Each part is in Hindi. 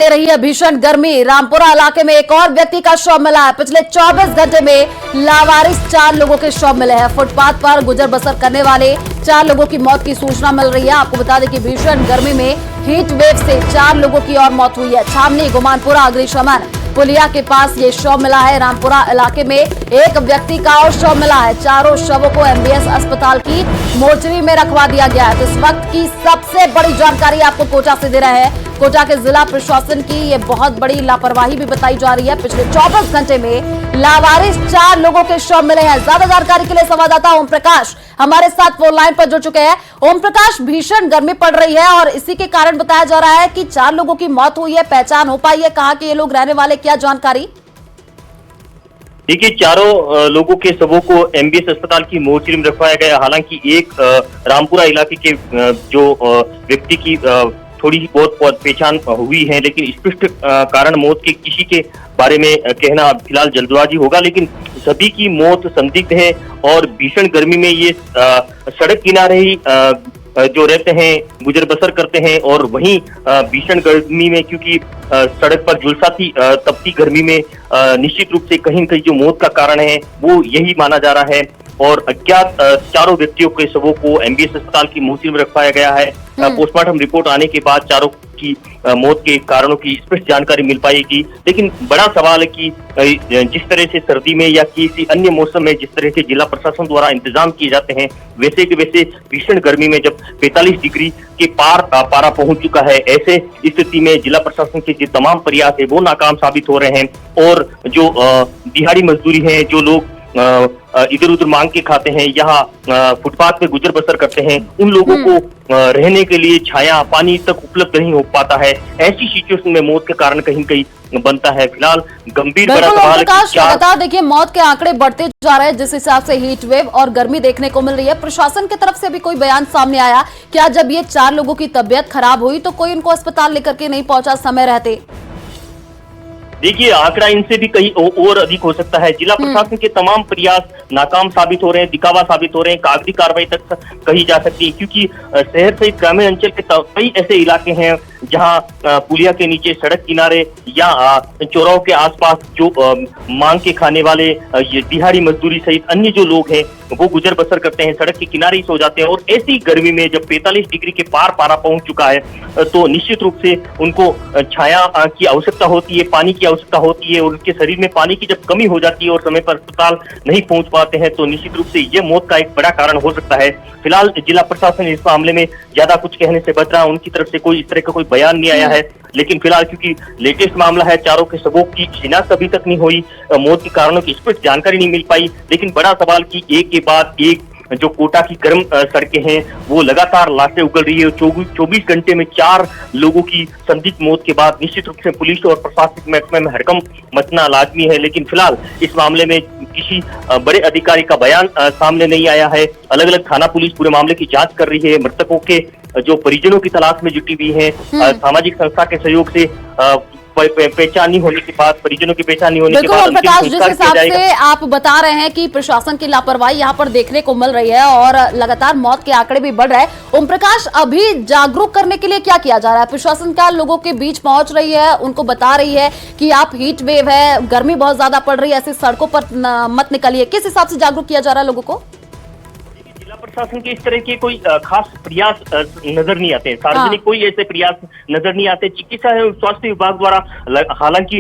रही है भीषण गर्मी। रामपुरा इलाके में एक और व्यक्ति का शव मिला है। पिछले 24 घंटे में लावारिस 4 लोगों के शव मिले हैं। फुटपाथ पर गुजर बसर करने वाले 4 लोगों की मौत की सूचना मिल रही है। आपको बता दें कि भीषण गर्मी में हीट वेव से 4 लोगों की और मौत हुई है। छावनी गुमानपुरा अग्निशमन पुलिया के पास ये शव मिला है। रामपुरा इलाके में एक व्यक्ति का और शव मिला है। चारों शवों को एमबीएस अस्पताल की मोर्चरी में रखवा दिया गया है। तो इस वक्त की सबसे बड़ी जानकारी आपको कोटा से दे रहे हैं। कोटा के जिला प्रशासन की ये बहुत बड़ी लापरवाही भी बताई जा रही है। पिछले 24 घंटे में लावारिस 4 लोगों के शव मिले हैं। ज्यादा जानकारी के लिए संवाददाता ओम प्रकाश हमारे साथ फोन लाइन पर जुड़ चुके हैं। ओम प्रकाश, भीषण गर्मी पड़ रही है और इसी के कारण बताया जा रहा है कि 4 लोगों की मौत हुई है। पहचान हो पाई है, कहाँ के ये लोग रहने वाले, क्या जानकारी? देखिए, चारों लोगों के शवों को एमबीएस अस्पताल की मोर्चरी में रखवाया गया। हालांकि एक रामपुरा इलाके के जो व्यक्ति की थोड़ी बहुत पहचान हुई है, लेकिन स्पष्ट कारण मौत के किसी के बारे में कहना फिलहाल जल्दबाजी होगा। लेकिन सभी की मौत संदिग्ध है और भीषण गर्मी में ये सड़क किनारे ही जो रहते हैं, गुजर बसर करते हैं और वहीं भीषण गर्मी में, क्योंकि सड़क पर झुलसाती तपती गर्मी में निश्चित रूप से कहीं न कहीं जो मौत का कारण है वो यही माना जा रहा है। और अज्ञात 4 व्यक्तियों के शवों को एमबीएस अस्पताल की मोर्चरी में रखवाया गया है। पोस्टमार्टम रिपोर्ट आने के बाद चारों की मौत के कारणों की स्पष्ट जानकारी मिल पाएगी। लेकिन बड़ा सवाल है कि जिस तरह से सर्दी में या किसी अन्य मौसम में जिस तरह से जिला प्रशासन द्वारा इंतजाम किए जाते हैं, वैसे के वैसे भीषण गर्मी में जब 45 डिग्री के पार पारा पहुंच चुका है, ऐसे स्थिति में जिला प्रशासन के जो तमाम प्रयास है वो नाकाम साबित हो रहे हैं। और जो दिहाड़ी मजदूरी है, जो लोग इधर उधर मांग के खाते हैं, यहाँ फुटपाथ पे गुजर बसर करते हैं, उन लोगों को रहने के लिए छाया पानी तक उपलब्ध नहीं हो पाता है। ऐसी सिचुएशन में मौत के कारण कहीं कहीं बनता है। फिलहाल गंभीर बड़ा सवाल लगातार देखिए मौत के आंकड़े बढ़ते जा रहे हैं। जिस हिसाब से हीट वेव और गर्मी देखने को मिल रही है, प्रशासन की तरफ से भी कोई बयान सामने आया क्या? जब ये 4 लोगों की तबीयत खराब हुई तो कोई उनको अस्पताल लेकर के नहीं पहुंचा समय रहते? देखिए, आंकड़ा इनसे भी कहीं और अधिक हो सकता है। जिला प्रशासन के तमाम प्रयास नाकाम साबित हो रहे हैं, दिखावा साबित हो रहे हैं, कागजी कार्रवाई तक कही जा सकती है। क्योंकि शहर सहित ग्रामीण अंचल के कई ऐसे इलाके हैं जहां पुलिया के नीचे, सड़क किनारे या चौराहों के आसपास जो मांग के खाने वाले दिहाड़ी मजदूरी सहित अन्य जो लोग हैं वो गुजर बसर करते हैं, सड़क के किनारे ही सो जाते हैं। और ऐसी गर्मी में जब 45 डिग्री के पार पारा पहुंच चुका है तो निश्चित रूप से उनको छाया की आवश्यकता होती है, पानी की आवश्यकता होती है। और उनके शरीर में पानी की जब कमी हो जाती है और समय पर अस्पताल नहीं पहुंच पाते हैं तो निश्चित रूप से ये मौत का एक बड़ा कारण हो सकता है। फिलहाल जिला प्रशासन इस मामले में ज्यादा कुछ कहने से बच रहा है। उनकी तरफ से कोई इस तरह का कोई बयान नहीं आया है। लेकिन फिलहाल क्योंकि लेटेस्ट मामला है, चारों के शवों की शिनाख्त अभी तक नहीं हुई, मौत के कारणों की स्पष्ट जानकारी नहीं मिल पाई। लेकिन बड़ा सवाल कि एक के बाद एक जो कोटा की गर्म सड़कें हैं वो लगातार लाशें उगल रही है। 24 घंटे में 4 लोगों की संदिग्ध मौत के बाद निश्चित रूप से पुलिस और प्रशासनिक महकमे में हड़कंप मचना लाजमी है। लेकिन फिलहाल इस मामले में किसी बड़े अधिकारी का बयान सामने नहीं आया है। अलग अलग थाना पुलिस पूरे मामले की जांच कर रही है। मृतकों के जो परिजनों की तलाश में जुटी हुई है। सामाजिक संस्था के सहयोग से पहचान नहीं होने के बाद, परिजनों की पहचान नहीं होने के बाद, प्रकाश, जिस हिसाब से आप बता रहे हैं कि प्रशासन की लापरवाही यहाँ पर देखने को मिल रही है और लगातार मौत के आंकड़े भी बढ़ रहे हैं, ओम प्रकाश, अभी जागरूक करने के लिए क्या किया जा रहा है? प्रशासन क्या लोगों के बीच पहुंच रही है, उनको बता रही है कि आप हीट वेव है, गर्मी बहुत ज्यादा पड़ रही है, ऐसी सड़कों पर मत निकलिए? किस हिसाब से जागरूक किया जा रहा है लोगों को? प्रशासन के इस तरह के कोई खास प्रयास नजर नहीं आते। सार्वजनिक कोई ऐसे प्रयास नजर नहीं आते। चिकित्सा एवं स्वास्थ्य विभाग द्वारा हालांकि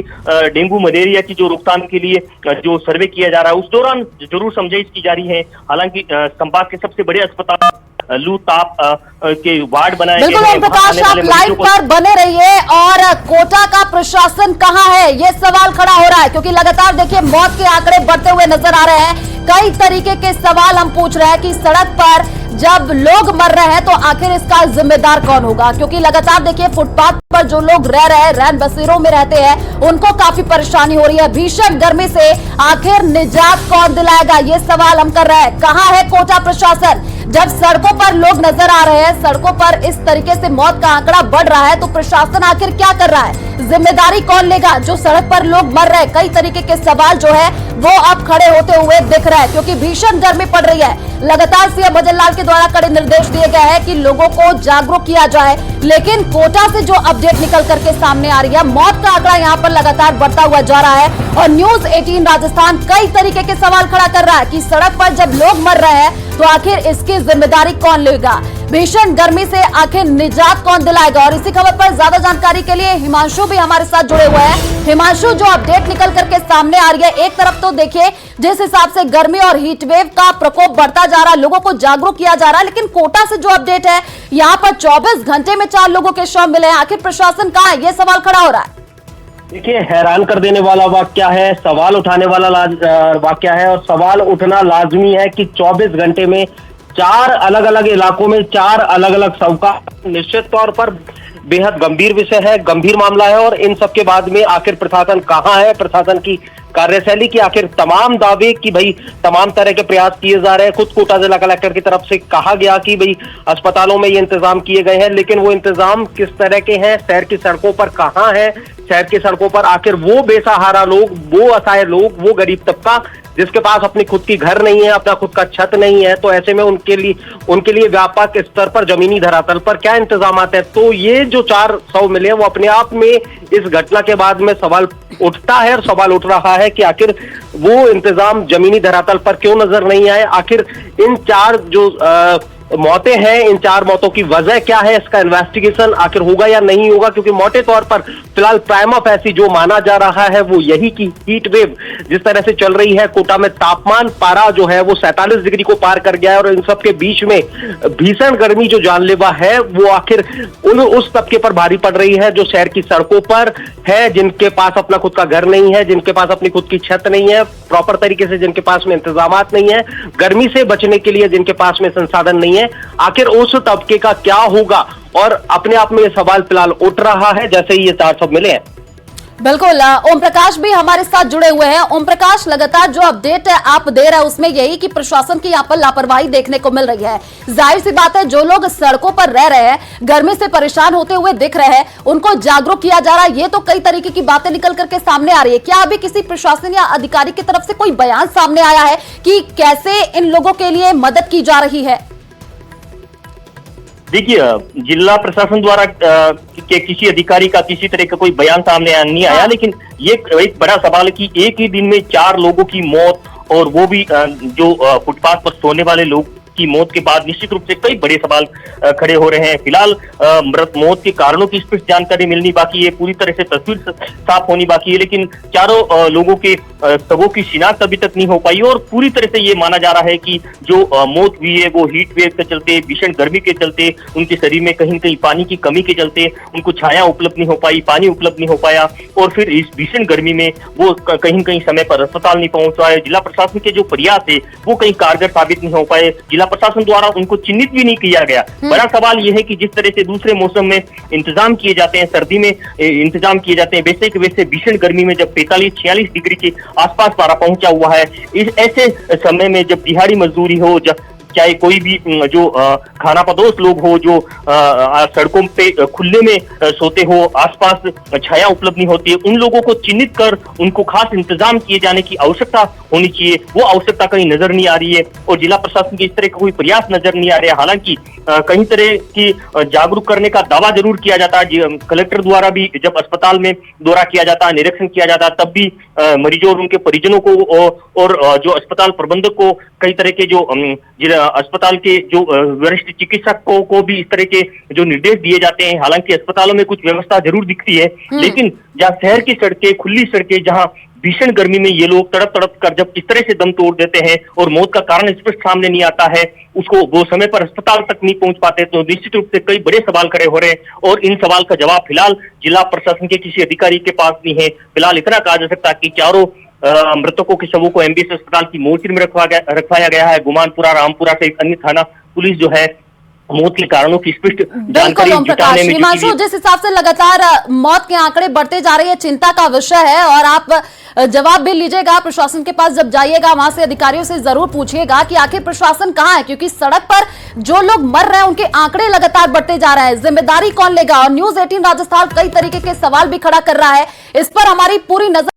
डेंगू मलेरिया की जो रोकथाम के लिए जो सर्वे किया जा रहा है उस दौरान जरूर समझाइश की जा रही है। हालांकि संभाग के सबसे बड़े अस्पताल लू ताप के वार्ड बनाए गए हैं। बिल्कुल प्रकाश, आप लाइव पर बने रहिए। और कोटा का प्रशासन कहाँ है, ये सवाल खड़ा हो रहा है क्योंकि लगातार देखिए मौत के आंकड़े बढ़ते हुए नजर आ रहे हैं। कई तरीके के सवाल हम पूछ रहे हैं कि सड़क पर जब लोग मर रहे हैं तो आखिर इसका जिम्मेदार कौन होगा? क्योंकि लगातार देखिए फुटपाथ पर जो लोग रह रहे हैं, रैन बसेरों में रहते हैं, उनको काफी परेशानी हो रही है। भीषण गर्मी से आखिर निजात कौन दिलाएगा, ये सवाल हम कर रहे हैं। कहाँ है कोटा प्रशासन? जब सड़कों पर लोग नजर आ रहे हैं, सड़कों पर इस तरीके से मौत का आंकड़ा बढ़ रहा है तो प्रशासन आखिर क्या कर रहा है? जिम्मेदारी कौन लेगा? जो सड़क पर लोग मर रहे, कई तरीके के सवाल जो है वो अब खड़े होते हुए दिख रहा है, क्योंकि भीषण गर्मी पड़ रही है। लगातार सीएम भजन लाल के द्वारा कड़े निर्देश दिए गए हैं कि लोगों को जागरूक किया जाए, लेकिन कोटा से जो अपडेट निकल करके सामने आ रही है, मौत का आंकड़ा यहाँ पर लगातार बढ़ता हुआ जा रहा है और न्यूज 18 राजस्थान कई तरीके के सवाल खड़ा कर रहा है कि सड़क पर जब लोग मर रहे हैं तो आखिर इसकी जिम्मेदारी कौन लेगा? भीषण गर्मी से आखिर निजात कौन दिलाएगा? और इसी खबर पर ज्यादा जानकारी के लिए हिमांशु भी हमारे साथ जुड़े हुए हैं। हिमांशु, जो अपडेट निकल करके सामने आ रही है, एक तरफ तो देखिए जिस हिसाब से गर्मी और हीट वेव का प्रकोप बढ़ता जा रहा है, लोगों को जागरूक किया जा रहा है, लेकिन कोटा से जो अपडेट है, यहाँ पर 24 घंटे में 4 लोगों के शव मिले हैं। आखिर प्रशासन कहाँ है? ये सवाल खड़ा हो रहा है। देखिए, हैरान कर देने वाला वाक्य है, सवाल उठाने वाला वाक्य है, और सवाल उठना लाजमी है कि 24 घंटे में 4 अलग अलग इलाकों में 4 अलग अलग शव का निश्चित तौर पर बेहद गंभीर विषय है, गंभीर मामला है। और इन सब के बाद में आखिर प्रशासन कहाँ है, प्रशासन की कार्यशैली की आखिर तमाम दावे कि भाई तमाम तरह के प्रयास किए जा रहे हैं। खुद कोटा जिला कलेक्टर की तरफ से कहा गया कि भाई अस्पतालों में ये इंतजाम किए गए हैं, लेकिन वो इंतजाम किस तरह के हैं, शहर की सड़कों पर कहाँ है? शहर की सड़कों पर आखिर वो बेसहारा लोग, वो असहाय लोग, वो गरीब तबका जिसके पास अपनी खुद की घर नहीं है, अपना खुद का छत नहीं है, तो ऐसे में उनके लिए व्यापक स्तर पर जमीनी धरातल पर क्या इंतजाम है? तो ये जो 4 शव मिले वो अपने आप में इस घटना के बाद में सवाल उठता है, और सवाल उठ रहा है कि आखिर वो इंतजाम जमीनी धरातल पर क्यों नजर नहीं आए? आखिर इन 4 जो मौतें हैं, इन 4 मौतों की वजह क्या है? इसका इन्वेस्टिगेशन आखिर होगा या नहीं होगा? क्योंकि मोटे तौर पर फिलहाल प्राइमा फेसी जो माना जा रहा है वो यही कि हीट वेव जिस तरह से चल रही है, कोटा में तापमान पारा जो है वो 47 डिग्री को पार कर गया है, और इन सब के बीच में भीषण गर्मी जो जानलेवा है वो आखिर उस तबके पर भारी पड़ रही है जो शहर की सड़कों पर है, जिनके पास अपना खुद का घर नहीं है, जिनके पास अपनी खुद की छत नहीं है, प्रॉपर तरीके से जिनके पास में इंतजामात नहीं है, गर्मी से बचने के लिए जिनके पास में संसाधन नहीं है। आखिर उस तबके का क्या होगा? और अपने आप में ये सवाल फिलहाल उठ रहा है जैसे ही ये 4 शव मिले हैं। बिल्कुल, ओम प्रकाश भी हमारे साथ जुड़े हुए हैं। ओम प्रकाश, लगातार जो अपडेट है आप दे रहे हैं उसमें यही कि प्रशासन की यहाँ पर लापरवाही देखने को मिल रही है। जाहिर सी बात है, जो लोग सड़कों पर रह रहे हैं, गर्मी से परेशान होते हुए दिख रहे हैं, उनको जागरूक किया जा रहा है। ये तो कई तरीके की बातें निकल करके सामने आ रही है। क्या अभी किसी प्रशासन या अधिकारी की तरफ से कोई बयान सामने आया है कि कैसे इन लोगों के लिए मदद की जा रही है? देखिए, जिला प्रशासन द्वारा के किसी अधिकारी का किसी तरह का कोई बयान सामने नहीं आया, लेकिन ये एक बड़ा सवाल है कि एक ही दिन में 4 लोगों की मौत, और वो भी जो फुटपाथ पर सोने वाले लोग की मौत के बाद निश्चित रूप से कई बड़े सवाल खड़े हो रहे हैं। फिलहाल मृत मौत के कारणों की स्पष्ट जानकारी मिलनी बाकी है, पूरी तरह से तस्वीर साफ होनी बाकी है, लेकिन चारों लोगों के शवों की शिनाख्त अभी तक नहीं हो पाई, और पूरी तरह से ये माना जा रहा है कि जो मौत हुई है वो हीट वेव के चलते, भीषण गर्मी के चलते, उनके शरीर में कहीं कहीं पानी की कमी के चलते उनको छाया उपलब्ध नहीं हो पाई, पानी उपलब्ध नहीं हो पाया, और फिर इस भीषण गर्मी में वो कहीं कहीं समय पर अस्पताल नहीं पहुंच पाए। जिला प्रशासन के जो प्रयास है वो कहीं कारगर साबित नहीं हो पाए, जिला प्रशासन द्वारा उनको चिन्हित भी नहीं किया गया। बड़ा सवाल यह है कि जिस तरह से दूसरे मौसम में इंतजाम किए जाते हैं, सर्दी में इंतजाम किए जाते हैं, वैसे के वैसे भीषण गर्मी में जब 45-46 डिग्री के आसपास पारा पहुंचा हुआ है, इस ऐसे समय में जब दिहाड़ी मजदूरी हो, जब चाहे कोई भी जो खानापदोश लोग हो, जो सड़कों पे खुले में सोते हो, आसपास छाया उपलब्ध नहीं होती है, उन लोगों को चिन्हित कर उनको खास इंतजाम किए जाने की आवश्यकता होनी चाहिए। वो आवश्यकता कहीं नजर नहीं आ रही है, और जिला प्रशासन के इस तरह का कोई प्रयास नजर नहीं आ रहा है। हालांकि कई तरह की जागरूक करने का दावा जरूर किया जाता है। कलेक्टर द्वारा भी जब अस्पताल में दौरा किया जाता है, निरीक्षण किया जाता है, तब भी मरीजों और उनके परिजनों को और जो अस्पताल प्रबंधक को कई तरह के जो अस्पताल के जो वरिष्ठ चिकित्सकों को भी इस तरह के जो निर्देश दिए जाते हैं। हालांकि अस्पतालों में कुछ व्यवस्था जरूर दिखती है, लेकिन जहाँ शहर की सड़कें, खुली सड़कें, जहाँ भीषण गर्मी में ये लोग तड़प तड़प कर जब इस तरह से दम तोड़ देते हैं और मौत का कारण स्पष्ट सामने नहीं आता है, उसको वो समय पर अस्पताल तक नहीं पहुंच पाते, तो निश्चित रूप से कई बड़े सवाल खड़े हो रहे हैं। और इन सवाल का जवाब फिलहाल जिला प्रशासन के किसी अधिकारी के पास नहीं है। फिलहाल इतना कहा जा सकता है कि चारों मृतकों के शवों को एमबीएस अस्पताल की मोर्चरी में रखवाया गया है। गुमानपुरा, रामपुरा सहित अन्य थाना पुलिस जो है मौत के कारणों की स्पष्ट बिल्कुल जानकारी ओम प्रकाश, जुटाने में हिमांशु, जुटी जिस हिसाब से लगातार मौत के आंकड़े बढ़ते जा रहे हैं, चिंता का विषय है। और आप जवाब भी लीजिएगा, प्रशासन के पास जब जाइएगा वहां से अधिकारियों से जरूर पूछिएगा कि आखिर प्रशासन कहां है, क्योंकि सड़क पर जो लोग मर रहे हैं उनके आंकड़े लगातार बढ़ते जा रहे हैं। जिम्मेदारी कौन लेगा? और न्यूज़ 18 राजस्थान कई तरीके के सवाल भी खड़ा कर रहा है। इस पर हमारी पूरी नजर